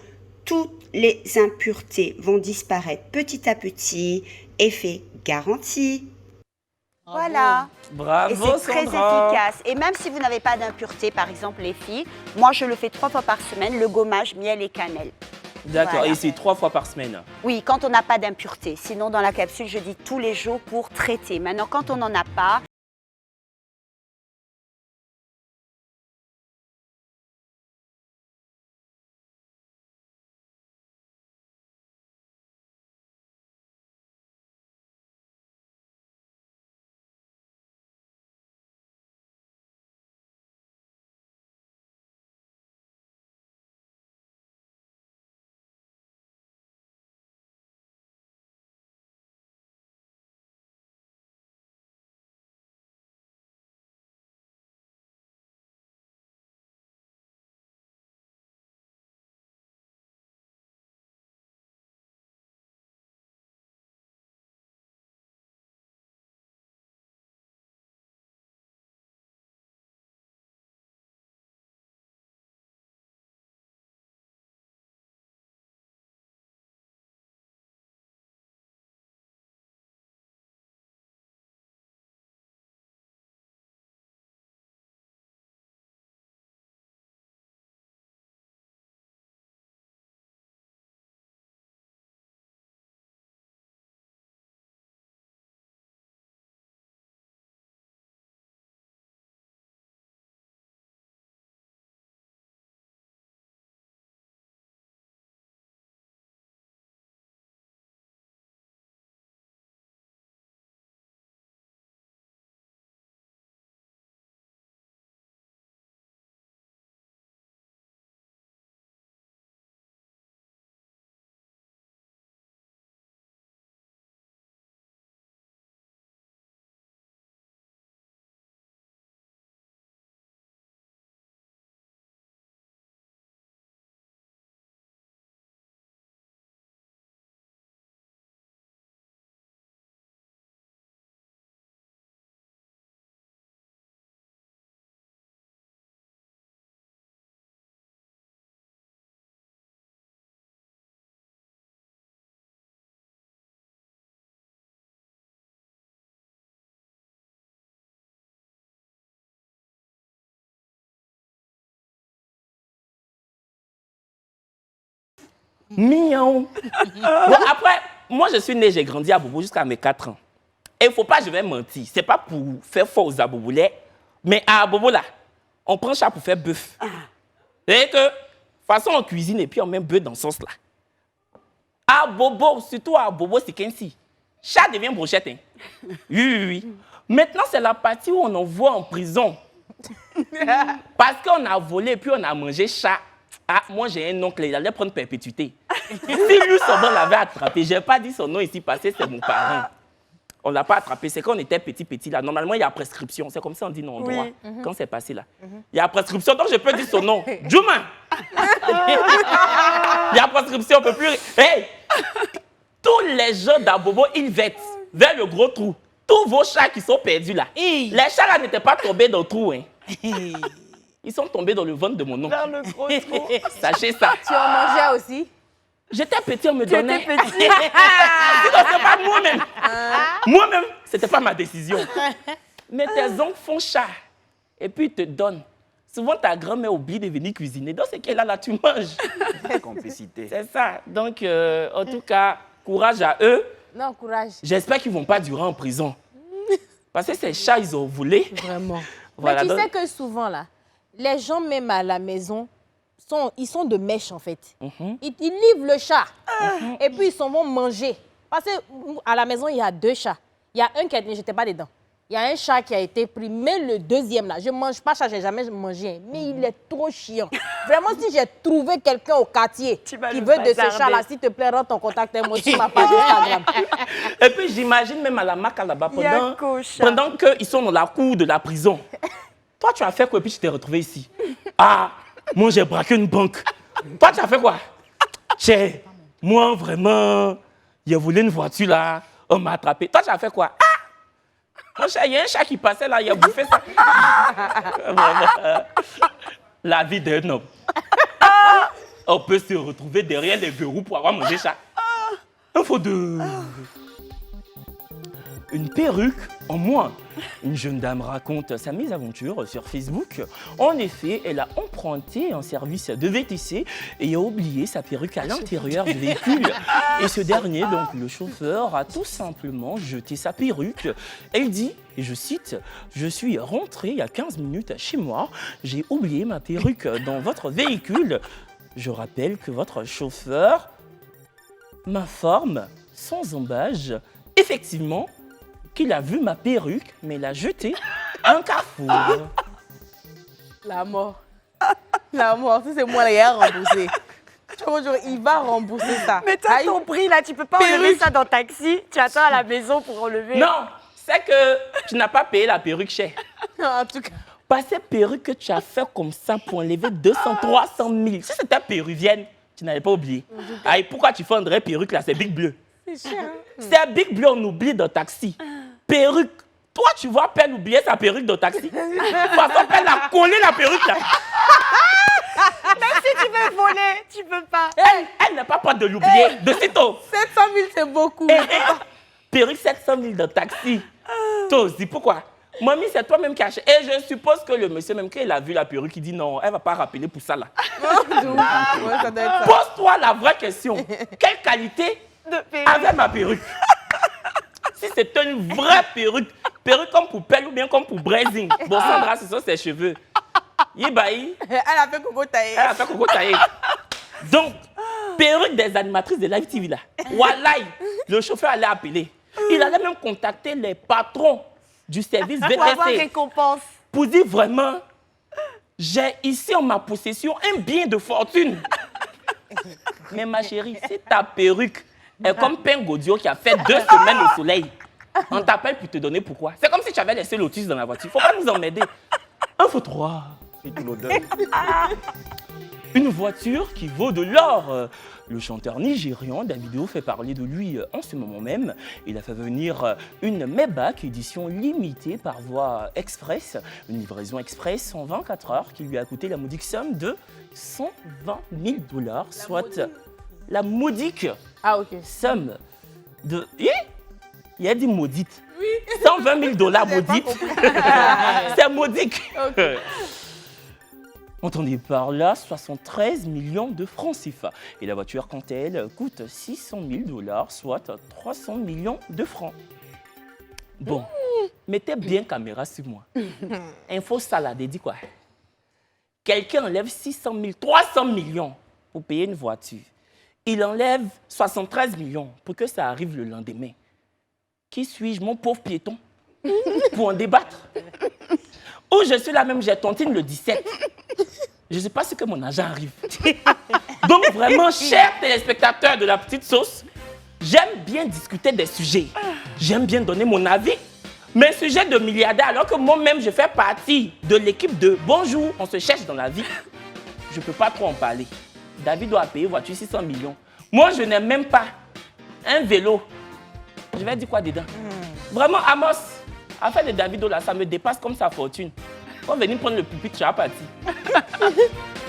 toutes les impuretés vont disparaître petit à petit. Effet garanti. Bravo. Voilà. Bravo, et c'est très Sandra. efficace. Et même si vous n'avez pas d'impureté, par exemple les filles, moi je le fais 3 fois par semaine, le gommage, miel et cannelle. D'accord, Voilà. et c'est 3 fois par semaine. Oui, quand on n'a pas d'impureté. Sinon, dans la capsule, je dis tous les jours pour traiter. Maintenant, quand on n'en a pas, Mignon. Bon, après, moi, je suis né, j'ai grandi à Bobo jusqu'à mes 4 ans. Et il ne faut pas, je vais mentir. Ce n'est pas pour faire fort aux Aboboulais, mais à Bobo, là, on prend chat pour faire bœuf. Et que, de toute façon, on cuisine et puis on met bœuf dans ce sauce-là. À Bobo, surtout à Bobo, c'est qu'ainsi. Chat devient brochette. Hein. Oui. Maintenant, c'est la partie où on envoie en prison. Parce qu'on a volé puis on a mangé chat. Ah, moi j'ai un oncle, il allait prendre perpétuité. Si lui, son nom l'avait attrapé, je n'ai pas dit son nom ici passé, c'est mon parent. On ne l'a pas attrapé, c'est quand on était petit là. Normalement, il y a prescription, c'est comme ça on dit non droit. Quand c'est passé là. Il y a prescription, donc je peux dire son nom. Juma. Il y a prescription, on ne peut plus... Hey! Tous les gens d'Abobo, ils vêtent vers le gros trou. Tous vos chats qui sont perdus là. Les chats là n'étaient pas tombés dans le trou. Hein. Ils sont tombés dans le ventre de mon oncle. Vers le gros trou. Sachez ça. Tu en mangeais aussi? J'étais petit, on me donnait. Tu étais petit. Sinon, c'est pas moi-même. Moi-même, c'était pas ma décision. Mais tes oncles font chat. Et puis, ils te donnent. Souvent, ta grand-mère oublie de venir cuisiner. Dans ce cas-là, tu manges. Complicité. C'est ça. Donc, en tout cas, courage à eux. Non, courage. J'espère qu'ils ne vont pas durer en prison. Parce que ces chats, ils ont volé. Vraiment. Voilà, Mais tu donc- sais que souvent, là, les gens, même à la maison, ils sont de mèche, en fait. Ils livrent le chat. Et puis, ils s'en vont manger. Parce qu'à la maison, il y a 2 chats. Il y a un qui a été... J'étais pas dedans. Il y a un chat qui a été pris, mais le deuxième, là, je ne mange pas chat, je n'ai jamais mangé. Mais il est trop chiant. Vraiment, si j'ai trouvé quelqu'un au quartier qui le veut de ce bazarder. chat-là, s'il te plaît, rends ton contact avec moi sur ma page Instagram. Et puis, j'imagine même à la Maca là-bas, Yako, chat. pendant qu'ils sont dans la cour de la prison. Toi, tu as fait quoi et puis tu t'es retrouvé ici? Ah, moi, j'ai braqué une banque. Toi, tu as fait quoi? Moi, vraiment, j'ai volé une voiture là, on m'a attrapé. Toi, tu as fait quoi? Ah! Mon chat, il y a un chat qui passait là, il a bouffé ça. Vraiment, la vie d'un homme. On peut se retrouver derrière les verrous pour avoir mangé ça. Il faut une perruque en moins. Une jeune dame raconte sa mésaventure sur Facebook. En effet, elle a emprunté un service de VTC et a oublié sa perruque à l'intérieur du véhicule. Et ce dernier, donc le chauffeur, a tout simplement jeté sa perruque. Elle dit, et je cite, « Je suis rentrée il y a 15 minutes chez moi. J'ai oublié ma perruque dans votre véhicule. Je rappelle que votre chauffeur m'informe sans embâche, effectivement, qu'il a vu ma perruque, mais l'a jetée à un carrefour. » La mort. La mort. Si c'est moi, là, il a remboursé. Tu vois, genre, il va rembourser ça. Mais toi, Aïe. ton prix, là, tu peux pas enlever Perruque. ça dans le taxi. Tu attends à la maison pour enlever. Non, c'est que tu n'as pas payé la perruque chère. En tout cas. Pas ces perruques que tu as fait comme ça pour enlever 200, 300 000. Si c'était péruvienne, tu n'avais pas oublié. Aïe, pourquoi tu fais un vrai perruque là? C'est Big Bleu. C'est cher. C'est Big Bleu, on oublie dans le taxi. Perruque. Toi, tu vois Pelle oublier sa perruque dans le taxi. De toute façon, Pelle a collé la perruque là. Même si tu veux voler, tu peux pas. Elle n'a pas peur de l'oublier. De sitôt. 700 000, c'est beaucoup. Perruque 700 000 dans le taxi. Toi aussi, pourquoi? Mamie, c'est toi-même qui as acheté. Et je suppose que le monsieur, même quand il a vu la perruque, il dit non, elle ne va pas rappeler pour ça là. Ouais, ça doit être ça. Pose-toi la vraie question. Quelle qualité De perruque. avait ma perruque? Si c'était une vraie perruque, perruque comme pour Pelle ou bien comme pour Brazing. Bon, Sandra, ce sont ses cheveux. Yibaï, Elle a fait coco taillé. elle a fait coco taillé. Donc, perruque des animatrices de Live TV là. Wallahi, le chauffeur allait appeler. Il allait même contacter les patrons du service Pour avoir VTC récompense. pour dire vraiment, j'ai ici en ma possession un bien de fortune. Mais ma chérie, si ta perruque est comme Pingodio qui a fait 2 semaines au soleil, on t'appelle pour te donner pourquoi. C'est comme si tu avais laissé l'autisme dans la voiture. Faut pas nous emmerder. 1 fois 3. C'est tout l'odeur. Une voiture qui vaut de l'or. Le chanteur nigérian Davido fait parler de lui en ce moment même. Il a fait venir une Maybach édition limitée par voie express, une livraison express en 24 heures qui lui a coûté la modique somme de 120 000 $, soit la modique somme de... Il a dit maudite. Oui. 120 000 $ maudite. C'est modique. Okay. Entendez par là 73 millions de francs CFA. Et la voiture, quant à elle, coûte 600 000 $, soit 300 millions de francs. Bon, mettez bien caméra sur moi. Info salade, dit quoi? Quelqu'un enlève 600 000, 300 millions pour payer une voiture. Il enlève 73 millions pour que ça arrive le lendemain. Qui suis-je, mon pauvre piéton, pour en débattre? Où je suis là même, j'ai tontine le 17. Je ne sais pas ce que mon agent arrive. Donc vraiment, chers téléspectateurs de la petite sauce, j'aime bien discuter des sujets. J'aime bien donner mon avis. Mais sujet de milliardaire, alors que moi-même, je fais partie de l'équipe de Bonjour, on se cherche dans la vie. Je ne peux pas trop en parler. David doit payer voiture 600 millions. Moi, je n'ai même pas un vélo. Je vais dire quoi dedans? Vraiment, Amos, affaire de Davido, là, ça me dépasse comme sa fortune. On va venir prendre le pupitre, je suis parti.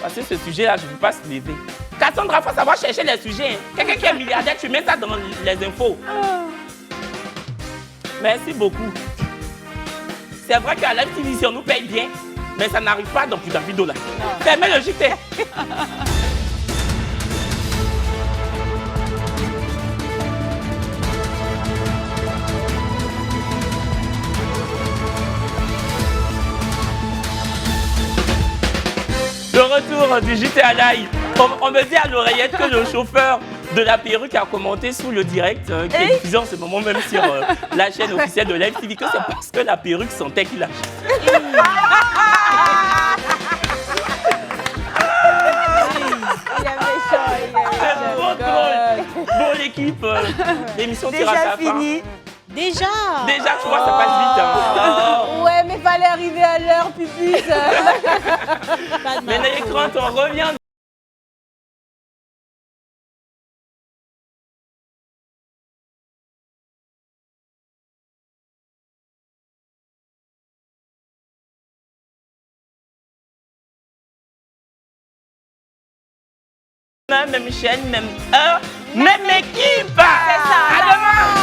Parce que ce sujet-là, je ne veux pas se lever. Cassandra, il faut savoir chercher les sujets. Hein. Quelqu'un qui est milliardaire, tu mets ça dans les infos. Merci beaucoup. C'est vrai qu'à la télévision, on nous paye bien, mais ça n'arrive pas dans plus Davido là. Fermez le JT. Le retour du JT à l'ail. On me dit à l'oreillette que le chauffeur de la perruque a commenté sous le direct qui est diffusé en ce moment même sur la chaîne officielle de Live TV que c'est parce que la perruque sentait qu'il a. C'est trop drôle. Bon l'équipe, l'émission tire à sa fin. Déjà, tu vois, ça passe vite. Hein. Ouais, mais fallait arriver à l'heure, pupus. Mais l'écran, on revient. Même chaîne, même heure, même équipe. C'est ça. À demain.